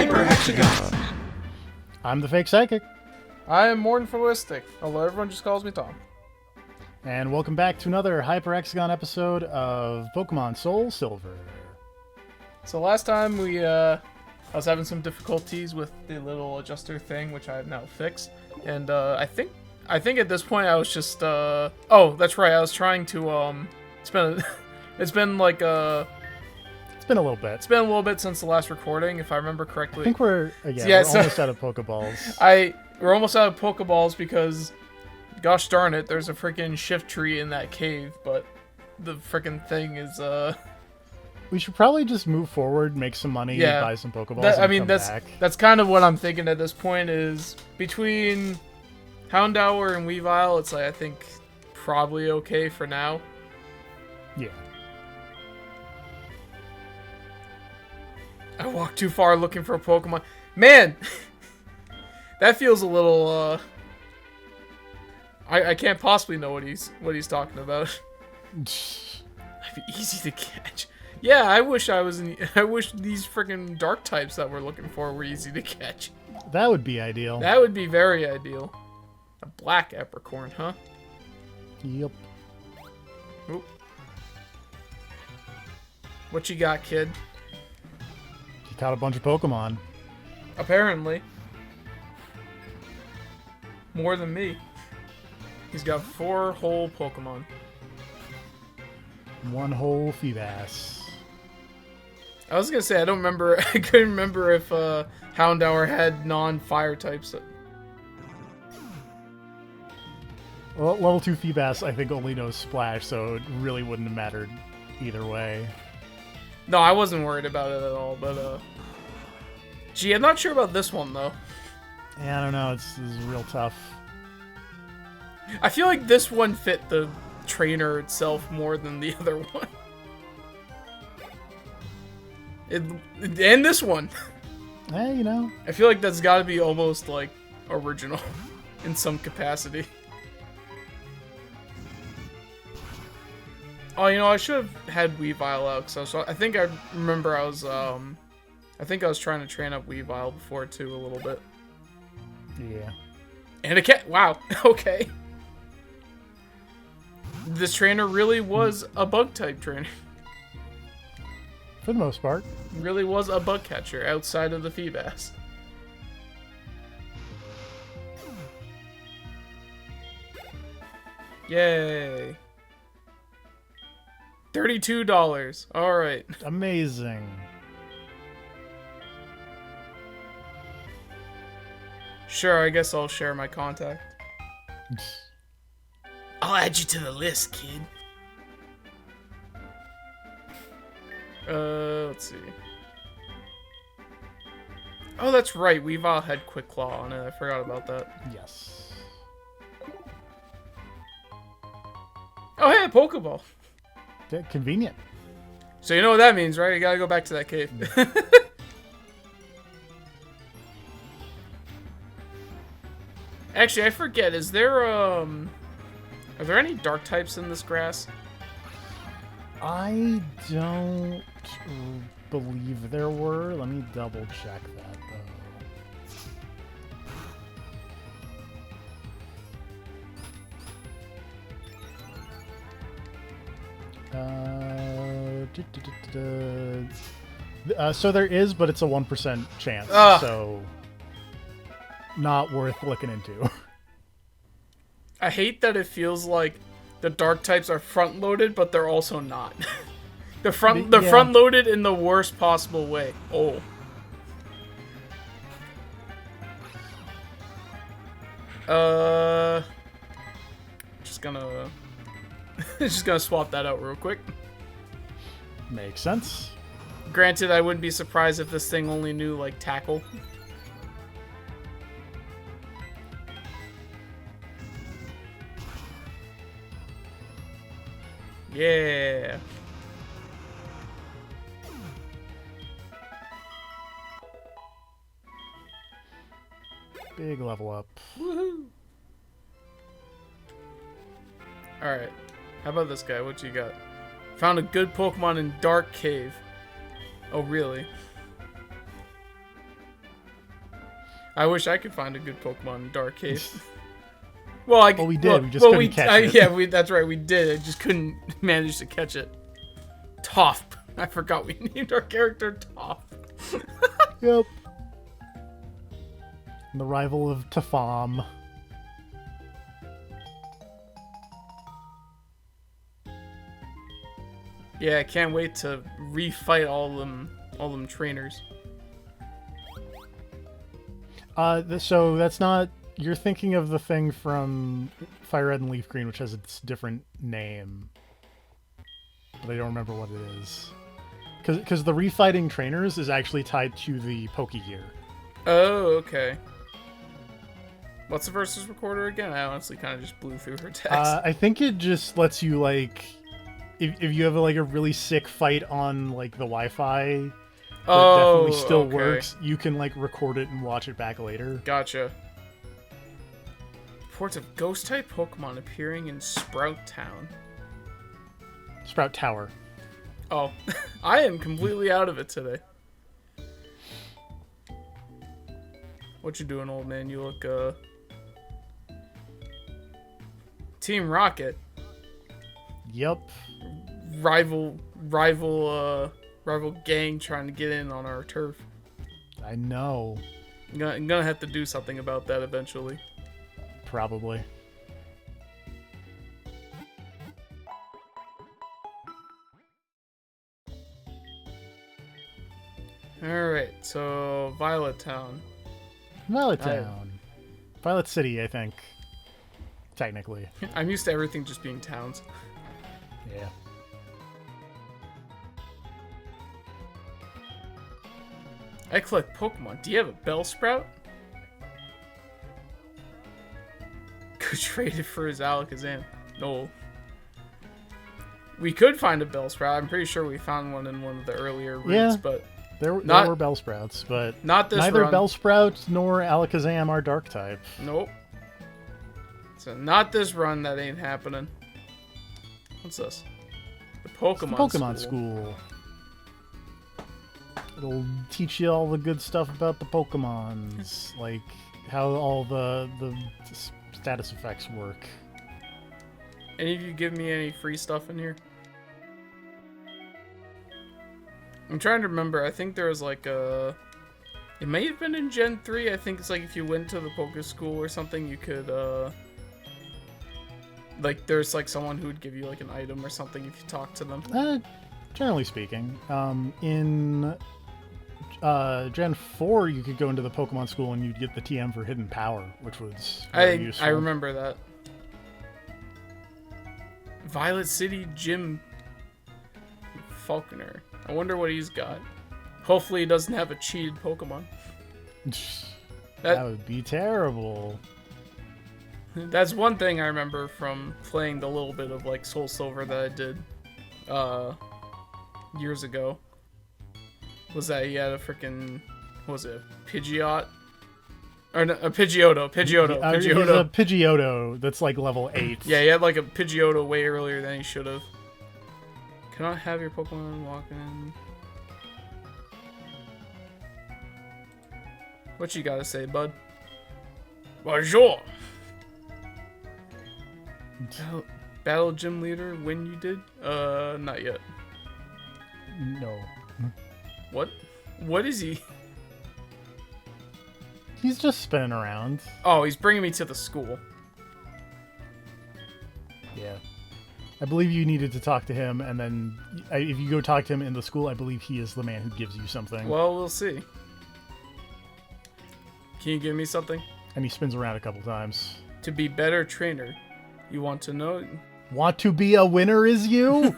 Hyper Hexagons. I'm the Fake Psychic, I am Mornphoistic, although everyone just calls me Tom. and welcome back to another Hyper Hexagon episode of Pokemon Soul Silver. So last time I was having some difficulties with the little adjuster thing, which I have now fixed, and I think at this point I was just oh, that's right, I was trying to it's been it's been like It's been a little bit. it's been a little bit since the last recording, if I remember correctly. I think we're so- almost out of Pokeballs. We're almost out of Pokeballs because, gosh darn it, there's a freaking shift tree in that cave, but the freaking thing is We should probably just move forward, make some money, Yeah. buy some Pokeballs, and come back. that's kind of what I'm thinking at this point. Is between Houndour and Weavile, it's like I think probably okay for now. Yeah. I walked too far looking for a Pokemon. Man, that feels a little. I can't possibly know what he's talking about. I'd be easy to catch. Yeah, I wish I wish these freaking dark types that we're looking for were easy to catch. That would be ideal. That would be very ideal. A black apricorn, huh? Yep. Oop. What you got, kid? He caught a bunch of Pokemon. Apparently. More than me. He's got 4 whole Pokemon. One whole Feebas. I was gonna say, I don't remember. I couldn't remember if Houndour had non-fire types. Well, level 2 Feebas, I think, only knows Splash, so it really wouldn't have mattered either way. No, I wasn't worried about it at all, but gee, I'm not sure about this one though. Yeah, I don't know. This is real tough. I feel like this one fit the trainer itself more than the other one. And this one. Hey, you know. I feel like that's got to be almost like original in some capacity. Oh, you know, I should have had Weavile out because I think I remember I was trying to train up Weavile before too a little bit. Yeah. And a cat. Wow. Okay. This trainer really was a bug type trainer. For the most part. Really was a bug catcher outside of the Feebas. Yay. $32. All right. Amazing. Sure, I guess I'll share my contact. I'll add you to the list, kid. Let's see. Oh, that's right. Weavile had Quick Claw on it. I forgot about that. Yes. Oh, hey, a Pokeball. Convenient. So you know what that means, right? You gotta go back to that cave. Actually, I forget. Is there, are there any dark types in this grass? I don't believe there were. Let me double check that, though. So there is, but it's a 1% chance. Ugh. So not worth looking into. I hate that it feels like the dark types are front loaded, but they're also not. they're front loaded in the worst possible way. Oh. Just gonna swap that out real quick. Makes sense. Granted, I wouldn't be surprised if this thing only knew like tackle. Yeah. Big level up. Woohoo. Alright. How about this guy? What you got? Found a good Pokemon in Dark Cave. Oh, really? I wish I could find a good Pokemon in Dark Cave. Well, we did. We just couldn't catch it. Yeah, that's right. We did. I just couldn't manage to catch it. TOFP. I forgot we named our character TOFP. Yep. And the rival of Tafam. Yeah, I can't wait to refight all them trainers. So that's not... You're thinking of the thing from Fire Red and Leaf Green, which has its different name. But I don't remember what it is. Because the refighting trainers is actually tied to the Pokegear. Oh, okay. What's the versus recorder again? I honestly kind of just blew through her text. I think it just lets you, like... If you have, like, a really sick fight on, like, the Wi-Fi... that definitely still works, you can, like, record it and watch it back later. Gotcha. Reports of ghost-type Pokemon appearing in Sprout Town. Sprout Tower. Oh, I am completely out of it today. What you doing, old man? You look, Team Rocket. Yep. Rival gang trying to get in on our turf. I know. I'm gonna have to do something about that eventually. Probably. Alright, so Violet Town. Violet Town. Violet City, I think. Technically. I'm used to everything just being towns. Yeah. I collect Pokemon. Do you have a Bellsprout? Could trade it for his Alakazam. No. We could find a Bellsprout. I'm pretty sure we found one in one of the earlier routes, but there were Bellsprouts, but not this neither run. Bellsprout nor Alakazam are Dark type. Nope. So not this run. That ain't happening. What's this? The Pokemon School. It'll teach you all the good stuff about the Pokemons, like how all the status effects work. Any of you give me any free stuff in here? I'm trying to remember. I think there was like a... It may have been in Gen 3. I think it's like if you went to the Poké School or something, you could, like, there's like someone who would give you like an item or something if you talk to them. Generally speaking. In Gen 4, you could go into the Pokemon School and you'd get the TM for Hidden Power, which was very useful. I remember that. Violet City Gym Falconer. I wonder what he's got. Hopefully he doesn't have a cheated Pokemon. That would be terrible. That's one thing I remember from playing the little bit of like Soul Silver that I did years ago. Was that he had a freaking, what was it, Pidgeot? Or no, a Pidgeotto. Pidgeotto. It's a Pidgeotto that's like level 8. Yeah, he had like a Pidgeotto way earlier than he should have. Cannot have your Pokemon walk in. What you gotta say, bud? Bonjour! Battle gym leader when you did? Not yet. No. What? What is he? He's just spinning around. Oh, he's bringing me to the school. Yeah. I believe you needed to talk to him, and then if you go talk to him in the school, I believe he is the man who gives you something. Well, we'll see. Can you give me something? And he spins around a couple times. To be better trainer, you want to know? Want to be a winner is you?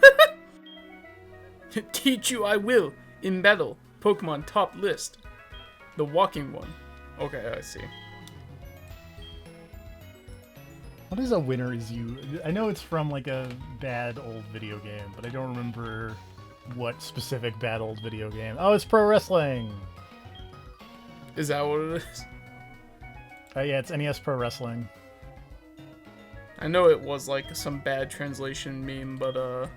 Teach you I will. In battle, Pokemon top list. The walking one. Okay, I see. What is a winner is you? I know it's from like a bad old video game, but I don't remember what specific bad old video game. Oh, it's pro wrestling. Is that what it is? Yeah, it's NES Pro Wrestling. I know it was like some bad translation meme, but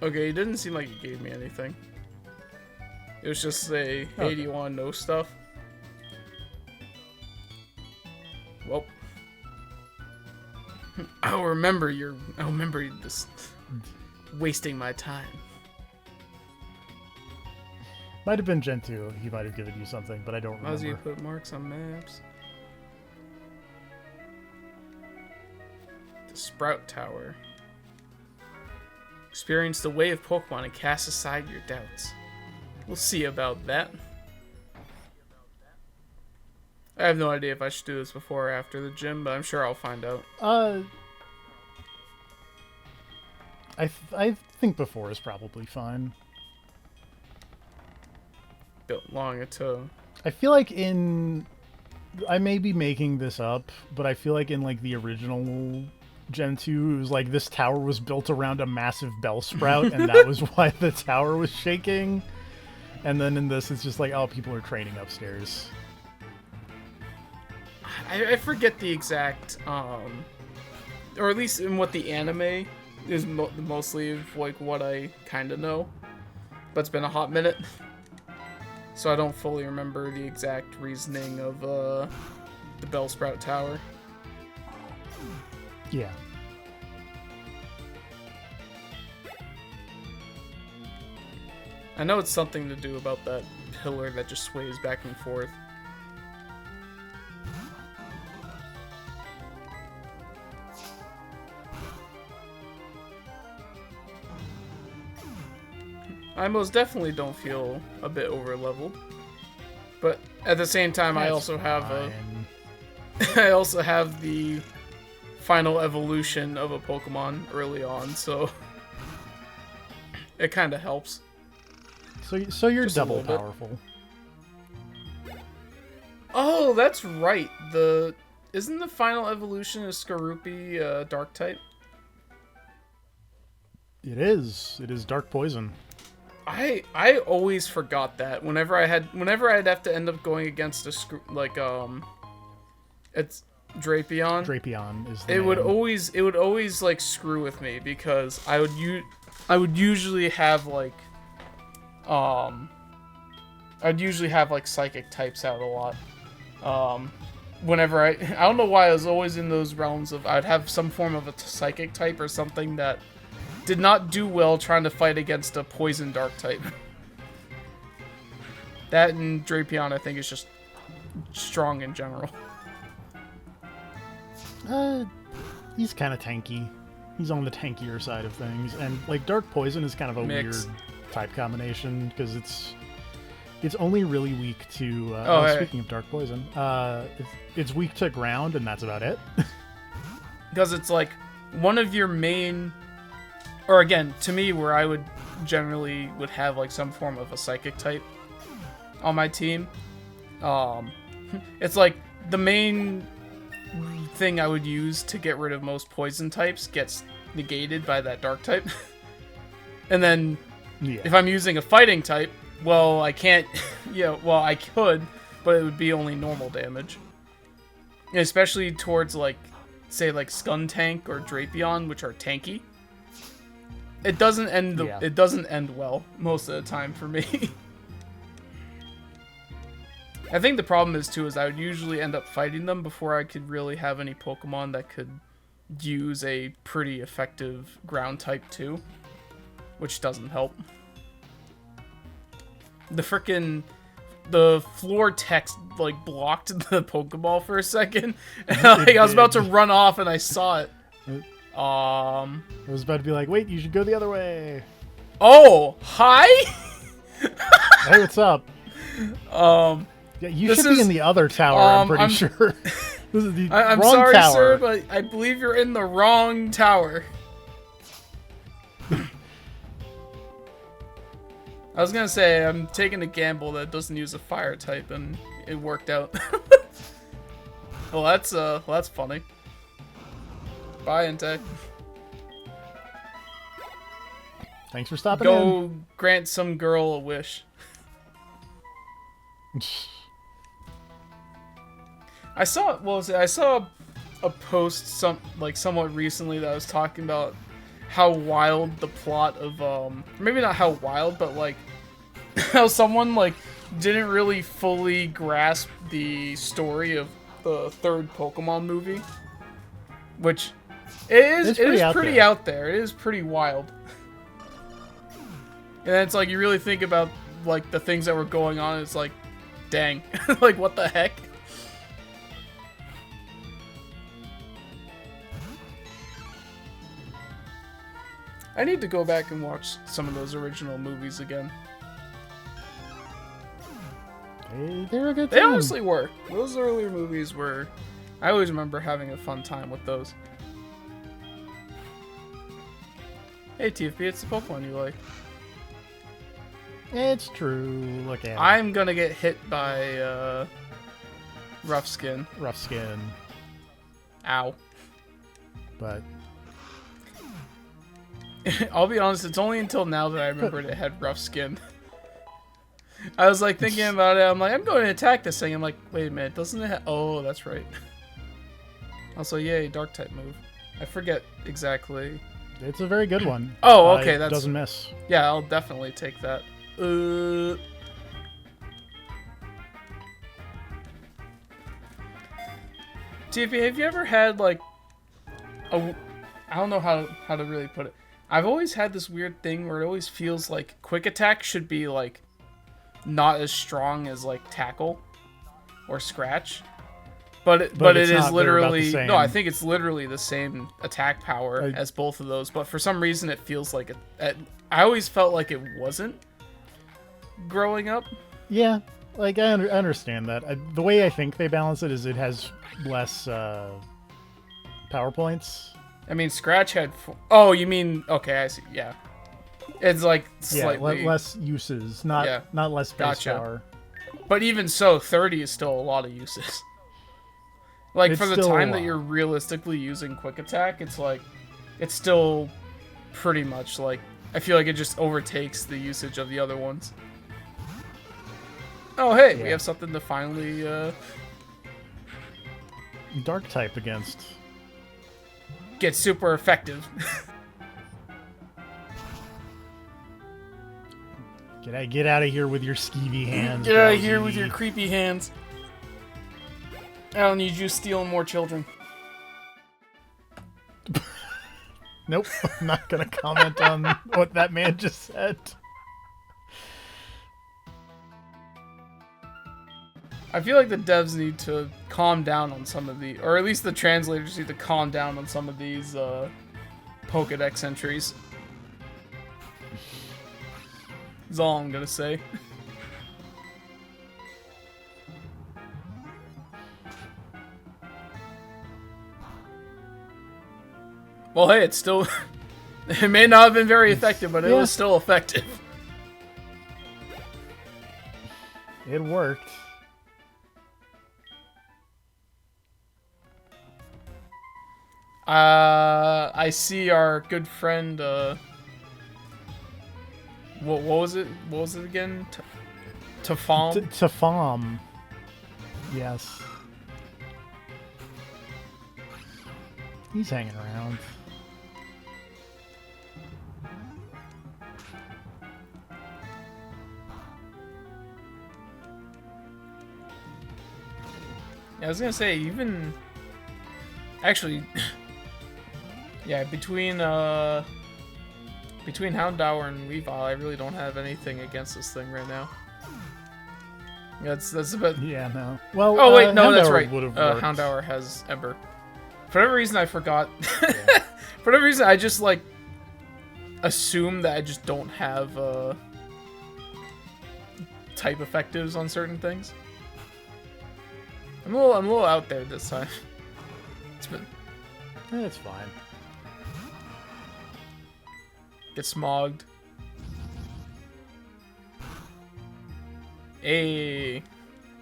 Okay, it didn't seem like it gave me anything. It was just a, hey, do you want to know stuff? Well, I'll remember this wasting my time. Might have been Gen 2. He might have given you something, but I don't remember. How's you put marks on maps? The Sprout Tower. Experience the way of Pokemon and cast aside your doubts. We'll see about that. I have no idea if I should do this before or after the gym, but I'm sure I'll find out. I think before is probably fine. Belong it to. I feel like I may be making this up, but I feel like in like the original Gen 2, it was like this tower was built around a massive Bellsprout, and that was why the tower was shaking. And then in this, it's just like, oh, people are training upstairs. I forget the exact, or at least in what the anime is mostly like what I kind of know, but it's been a hot minute, so I don't fully remember the exact reasoning of the Bellsprout Tower. Yeah. I know it's something to do about that pillar that just sways back and forth. I most definitely don't feel a bit over leveled, but at the same time, I also have I also have the final evolution of a Pokemon early on, so it kind of helps. So you're Just double powerful. Oh, that's right. Isn't the final evolution of Skorupi Dark type? It is. It is Dark Poison. I always forgot that. Whenever I'd have to end up going against it's Drapion. Drapion is the It name. would always like screw with me because I would usually have like I'd usually have like psychic types out a lot. Whenever I don't know why I was always in those realms of I'd have some form of a psychic type or something that did not do well trying to fight against a poison dark type. That and Drapion I think is just strong in general. He's kind of tanky. He's on the tankier side of things, and like Dark Poison is kind of a Mix. weird type combination because it's only really weak to. Speaking of Dark Poison, it's weak to ground, and that's about it. Because it's like one of your main, or again, to me, where I would generally have like some form of a psychic type on my team. It's like the main thing I would use to get rid of most poison types gets negated by that dark type. And then if I'm using a fighting type, well, I can't, I could, but it would be only normal damage. And especially towards like, say like Skuntank or Drapion, which are tanky. It doesn't end well most of the time for me. I think the problem is I would usually end up fighting them before I could really have any Pokemon that could use a pretty effective ground type too, which doesn't help. The floor text like blocked the Pokeball for a second, and I was about to run off and I saw it. I was about to be like, wait, you should go the other way. Oh, hi. Hey, what's up? Yeah, you should be in the other tower, I'm pretty sure. This is the I'm wrong sorry, tower. sir, but I believe you're in the wrong tower. I was gonna say, I'm taking a gamble that doesn't use a fire type, and it worked out. Well, that's funny. Bye, Intech. Thanks for stopping in. Go grant some girl a wish. I saw a post somewhat recently that was talking about how wild the plot of maybe not how wild, but like how someone like didn't really fully grasp the story of the third Pokemon movie, which it is pretty out there. It is pretty wild. And it's like you really think about like the things that were going on. It's like, dang, like what the heck? I need to go back and watch some of those original movies again. They were a good time. They honestly were. Those earlier movies were... I always remember having a fun time with those. Hey, TFP, it's the Pokemon you like. It's true. Look at it. I'm gonna get hit by, Rough Skin. Rough Skin. Ow. But... I'll be honest, it's only until now that I remembered it had Rough Skin. I was like thinking about it, I'm like, I'm going to attack this thing. I'm like, wait a minute, doesn't it have... Oh, that's right. Also, yay, Dark type move. I forget exactly. It's a very good one. Oh, okay, that's... doesn't miss. Yeah, I'll definitely take that. TFP, have you ever had, like, a... I don't know how to really put it. I've always had this weird thing where it always feels like Quick Attack should be, like, not as strong as, like, Tackle or Scratch. But it is literally... No, I think it's literally the same attack power as both of those. But for some reason, it feels like it... I always felt like it wasn't growing up. Yeah, like, I understand that. The way I think they balance it is it has less power points. I mean, Scratch had... Oh, you mean... Okay, I see. Yeah. It's like slightly... Yeah, less uses, not less base power. But even so, 30 is still a lot of uses. Like, it's for the time that you're realistically using Quick Attack, it's like... It's still pretty much like... I feel like it just overtakes the usage of the other ones. Oh, hey! Yeah. We have something to finally... Dark type against... Get super effective. Get out of here with your skeevy hands. Get out of here with your creepy hands. I don't need you stealing more children. Nope, I'm not gonna comment on what that man just said. I feel like the devs need to calm down on some of the, or at least the translators need to calm down on some of these Pokédex entries. That's all I'm gonna say. Well, hey, it's still... It may not have been very effective, but it was still effective. It worked. I see our good friend, what was it? What was it again? TOFP? TOFP. Yes. He's hanging around. Yeah, I was gonna say, even... Actually... Yeah, between Houndour and Weavile, I really don't have anything against this thing right now. Yeah, that's a bit... Yeah, no. Well, oh, wait, no, that's right. Houndour has Ember. For whatever reason, I forgot. Yeah. For whatever reason, I just, like, assume that I just don't have, type effectives on certain things. I'm a little out there this time. It's been... It's fine. Get smogged. Hey.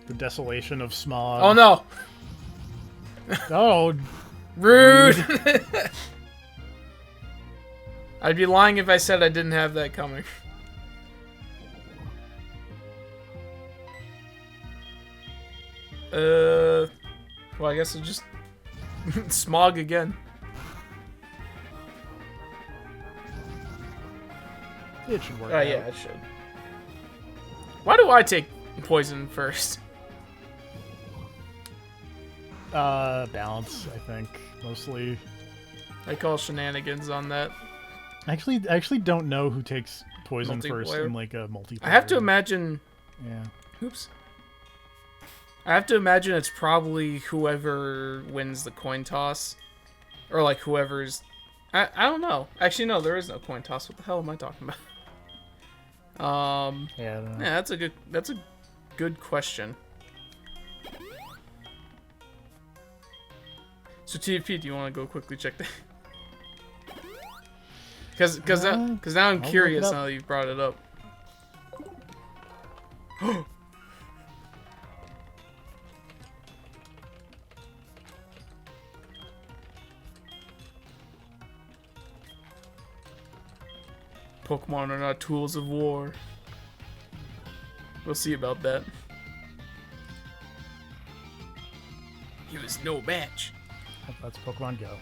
The desolation of smog. Oh no! Oh. Rude! I'd be lying if I said I didn't have that coming. Well, I guess I'll just smog again. it should work. Oh yeah, it should. Why do I take poison first? Balance, I think, mostly. I call shenanigans on that. I actually don't know who takes poison first Multiplayer. in like a multiplayer. I have to imagine. Yeah. Oops. I have to imagine it's probably whoever wins the coin toss, or like whoever's. I don't know. Actually, no, there is no coin toss. What the hell am I talking about? Yeah. I don't know. Yeah, that's a good question. So TFP, do you want to go quickly check that? Because now I'm I'll curious look it up. now that you've brought it up. Pokemon are not tools of war. We'll see about that. He was no match. That's Pokemon Go.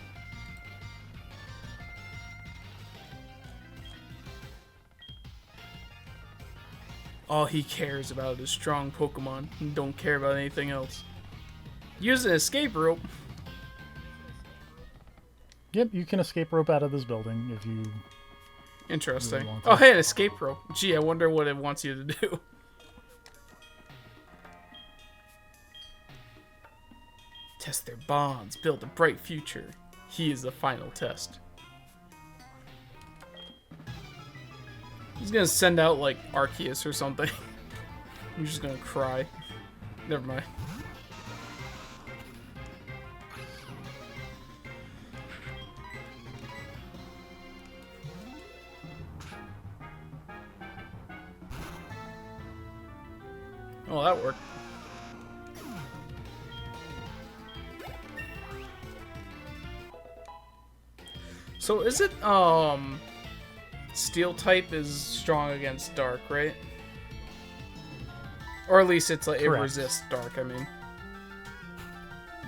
All he cares about is strong Pokemon. He don't care about anything else. Use an escape rope. Yep, you can escape rope out of this building if you. Interesting. Really want to. Oh, hey, an escape rope. Gee, I wonder what it wants you to do. Test their bonds, build a bright future. He is the final test. He's gonna send out, like, Arceus or something. I'm just gonna cry. Never mind. Oh, that worked. So is it, Steel type is strong against dark, right? Or at least it's like, it Correct. resists dark, I mean.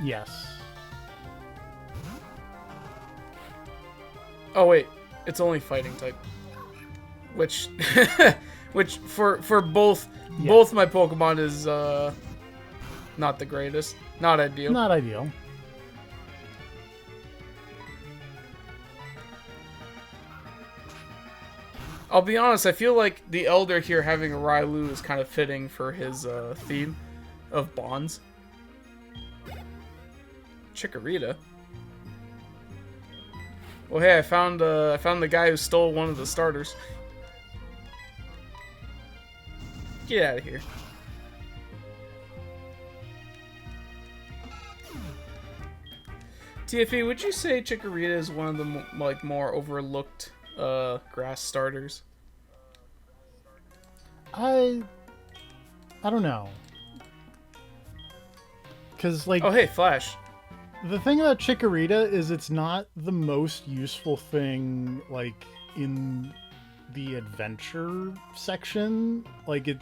Yes. Oh wait, it's only fighting type. Which which for both my Pokemon is not the greatest. Not ideal. Not ideal. I'll be honest, I feel like the Elder here having a Railu is kind of fitting for his theme of bonds. Chikorita. Well, hey, I found the guy who stole one of the starters. Get out of here. TFE, would you say Chikorita is one of the like more overlooked grass starters? I don't know. Cause like Oh, hey, Flash. the thing about Chikorita is it's not the most useful thing like in the adventure section. Like it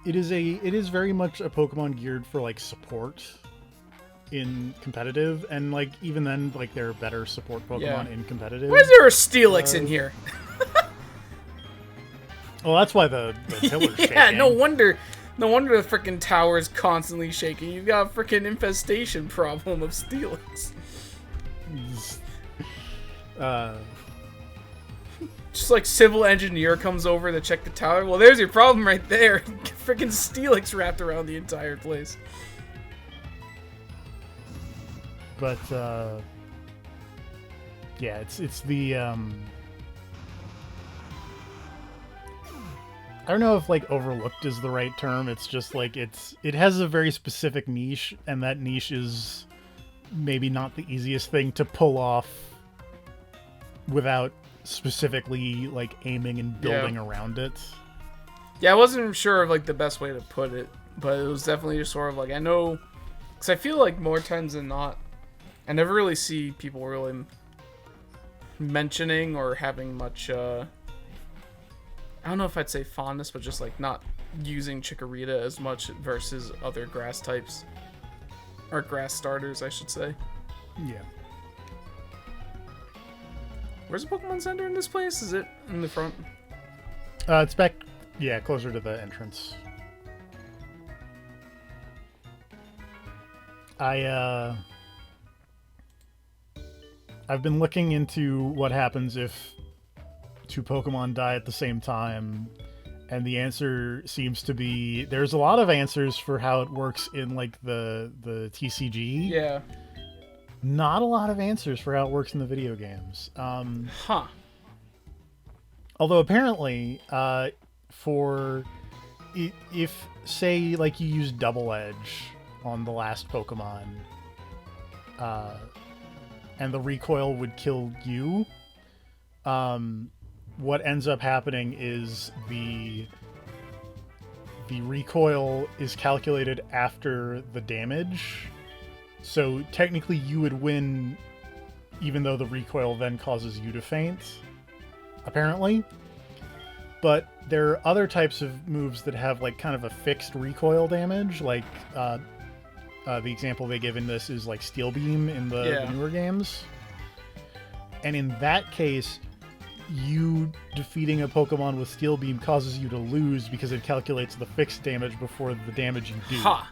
is very much a Pokemon geared for like support in competitive, and like even then like there are better support Pokemon in competitive. Why is there a Steelix in here? Well, that's why the pillar's Yeah, shaking. no wonder the freaking tower is constantly shaking. You've got a freaking infestation problem of Steelix. Just like civil engineer comes over to check the tower. Well, there's your problem right there. Freaking Steelix wrapped around the entire place. But yeah, it's the I don't know if like overlooked is the right term. It's just like it has a very specific niche, and that niche is maybe not the easiest thing to pull off without specifically like aiming and building around it. Yeah, I wasn't sure of like the best way to put it, but it was definitely just sort of like, I know, because I feel like more times than not, I never really see people really mentioning or having much, I don't know if I'd say fondness, but just like not using Chikorita as much versus other grass types. Or grass starters, I should say. Yeah. Where's the Pokemon Center in this place? Is it in the front? It's back, yeah, closer to the entrance. I've been looking into what happens if two Pokemon die at the same time, and the answer seems to be there's a lot of answers for how it works in like the TCG. Yeah. Not a lot of answers for how it works in the video games. Huh. Although apparently, for if say like you use Double Edge on the last Pokemon, and the recoil would kill you, what ends up happening is the recoil is calculated after the damage. So technically you would win even though the recoil then causes you to faint, apparently. But there are other types of moves that have like kind of a fixed recoil damage, like the example they give in this is like Steel Beam in the newer games. And in that case, you defeating a Pokemon with Steel Beam causes you to lose because it calculates the fixed damage before the damage you do. Huh.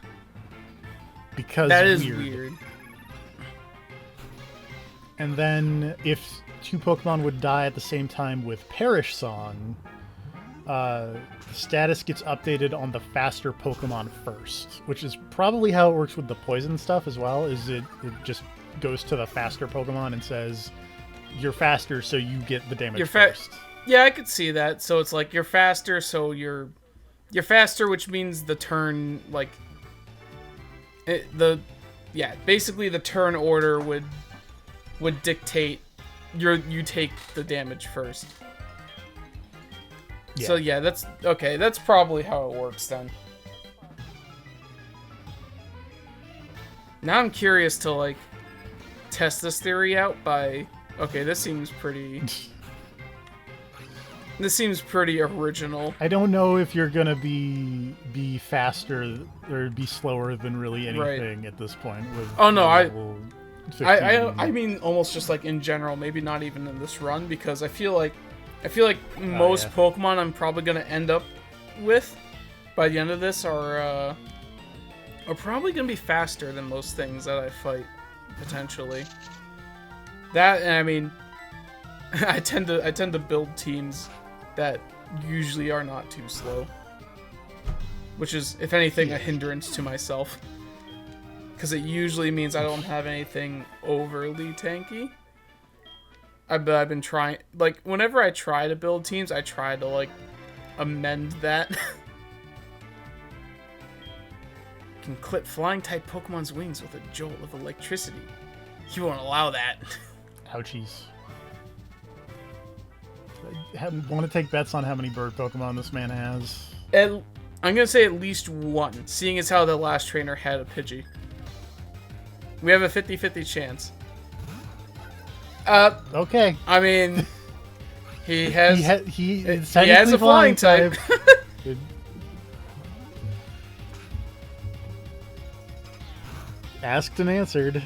Because that is weird. And then if two Pokemon would die at the same time with Perish Song, the status gets updated on the faster Pokemon first, which is probably how it works with the poison stuff as well, is it just goes to the faster Pokemon and says, you're faster, so you get the damage first. Yeah, I could see that. So it's like, you're faster, so you're faster, which means the turn, like, basically the turn order would dictate you take the damage first. Yeah. So yeah, that's okay. That's probably how it works then. Now I'm curious to like test this theory out by. Okay, this seems pretty. This seems pretty original. I don't know if you're gonna be faster or be slower than really anything at this point. With oh no, I mean almost just like in general, maybe not even in this run, because I feel like most Pokemon I'm probably gonna end up with by the end of this are probably gonna be faster than most things that I fight potentially. That, and I mean, I tend to build teams that usually are not too slow, which is, if anything, a hindrance to myself, because it usually means I don't have anything overly tanky. I've been trying, like, whenever I try to build teams, I try to, like, amend that. Can clip flying-type Pokemon's wings with a jolt of electricity. You won't allow that. Ouchies. I want to take bets on how many bird Pokemon this man has. I'm going to say at least one, seeing as how the last trainer had a Pidgey. We have a 50-50 chance. Okay. I mean, he has he has a flying type. Asked and answered.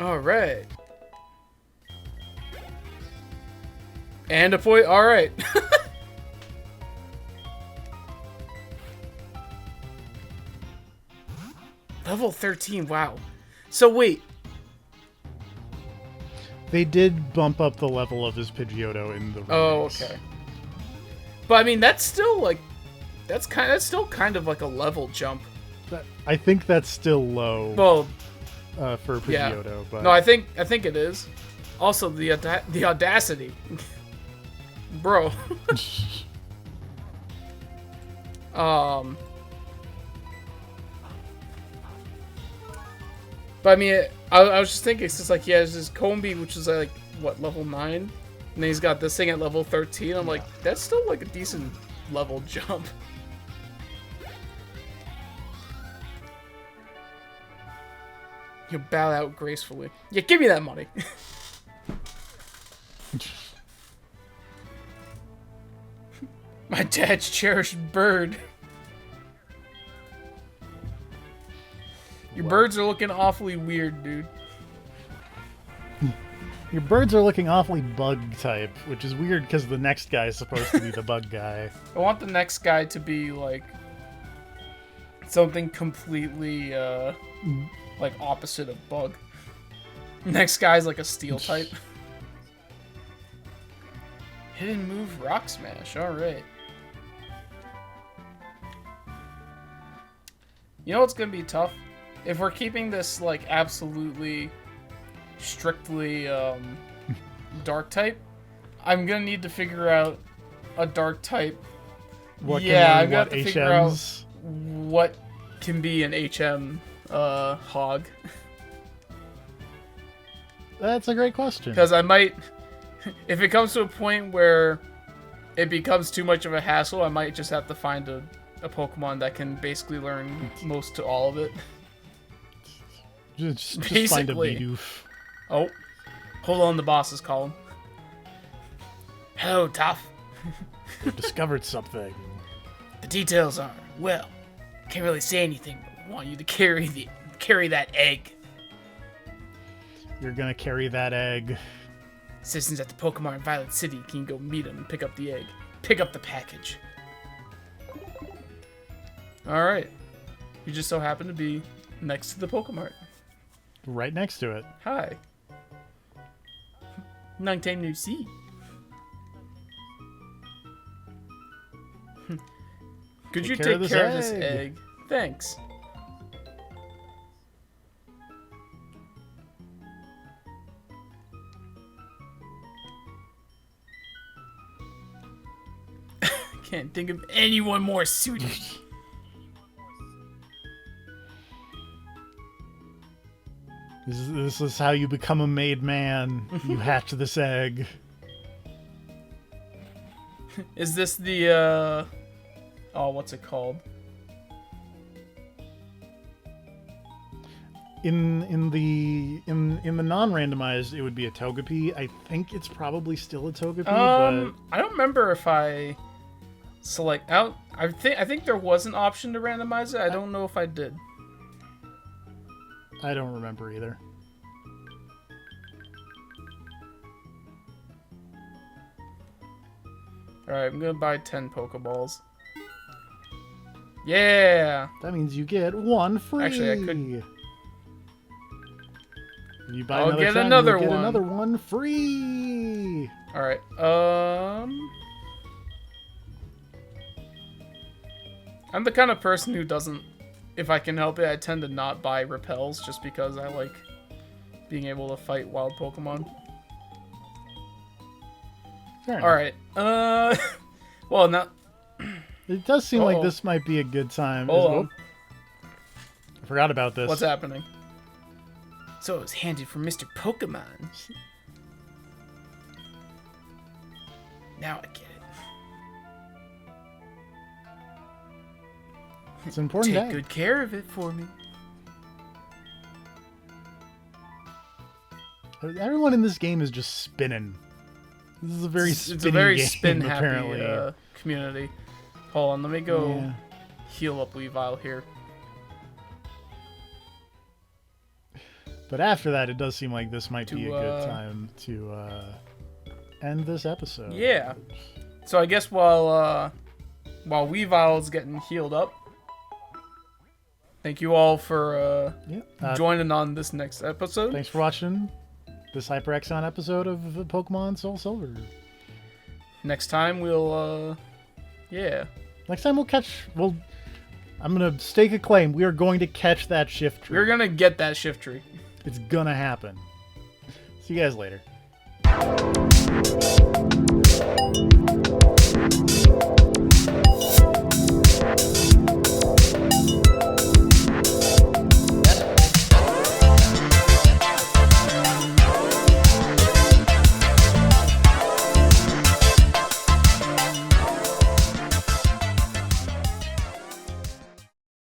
All right. And a point. All right. Level 13. Wow. So wait. They did bump up the level of his Pidgeotto in the remakes. Oh, okay. But I mean, that's still like, that's still kind of like a level jump. I think that's still low. Well, for Pidgeotto, yeah. But no, I think it is. Also, the audacity, bro. But I mean, I was just thinking, it's just like he has his Combi, which is like what, level 9, and then he's got this thing at level 13. I'm like, that's still like a decent level jump. You bow out gracefully. Yeah, give me that money. My dad's cherished bird. Your birds are looking awfully weird, dude. Your birds are looking awfully bug type, which is weird because the next guy is supposed to be the bug guy. I want the next guy to be like something completely like opposite of bug. Next guy's like a steel type. Hidden move rock smash. All right. You know what's gonna be tough? If we're keeping this like absolutely strictly dark type, I'm gonna need to figure out a dark type. What Yeah, can I'm gonna have to HMs? figure out what can be an HM hog. That's a great question. Because I might, if it comes to a point where it becomes too much of a hassle, I might just have to find a Pokemon that can basically learn most to all of it. Just find a Bidoof. Oh, hold on, the boss is calling. Hello, Toph. We've discovered something. The details are, well, can't really say anything, but we want you to carry that egg. You're gonna carry that egg. Citizens at the Pokemon in Violet City can go meet them and pick up the egg. Pick up the package. Alright. You just so happen to be next to the Pokemart. Right next to it. Hi. Long time no see. Could you take care of this egg? Thanks. Can't think of anyone more suited. This is how you become a made man. You hatch this egg. Is this the oh, what's it called? In the non-randomized, it would be a Togepi. I think it's probably still a Togepi, but I don't remember if I select out. I think there was an option to randomize it. I don't know if I did. I don't remember either. Alright, I'm gonna buy 10 Pokeballs. Yeah! That means you get one free. Actually, I could. You buy I'll another get 10, another you'll get one. another one free. Alright, I'm the kind of person who doesn't, if I can help it, I tend to not buy repels just because I like being able to fight wild Pokemon. Alright, well, now... It does seem like this might be a good time. Hold on. I forgot about this. What's happening? So it was handed from Mr. Pokemon. Now I get it. It's important. Take good care of it for me. Everyone in this game is just spinning. This is a very It's a very game, spin-happy apparently. community. Hold on, let me go heal up Weavile here. But after that, it does seem like this might be a good time to end this episode. Yeah. So I guess while Weavile's getting healed up, thank you all for joining on this next episode. Thanks for watching this HyperXon episode of Pokemon Soul Silver. Next time we'll Next time I'm gonna stake a claim. We are going to catch that shift tree. We're gonna get that shift tree. It's gonna happen. See you guys later.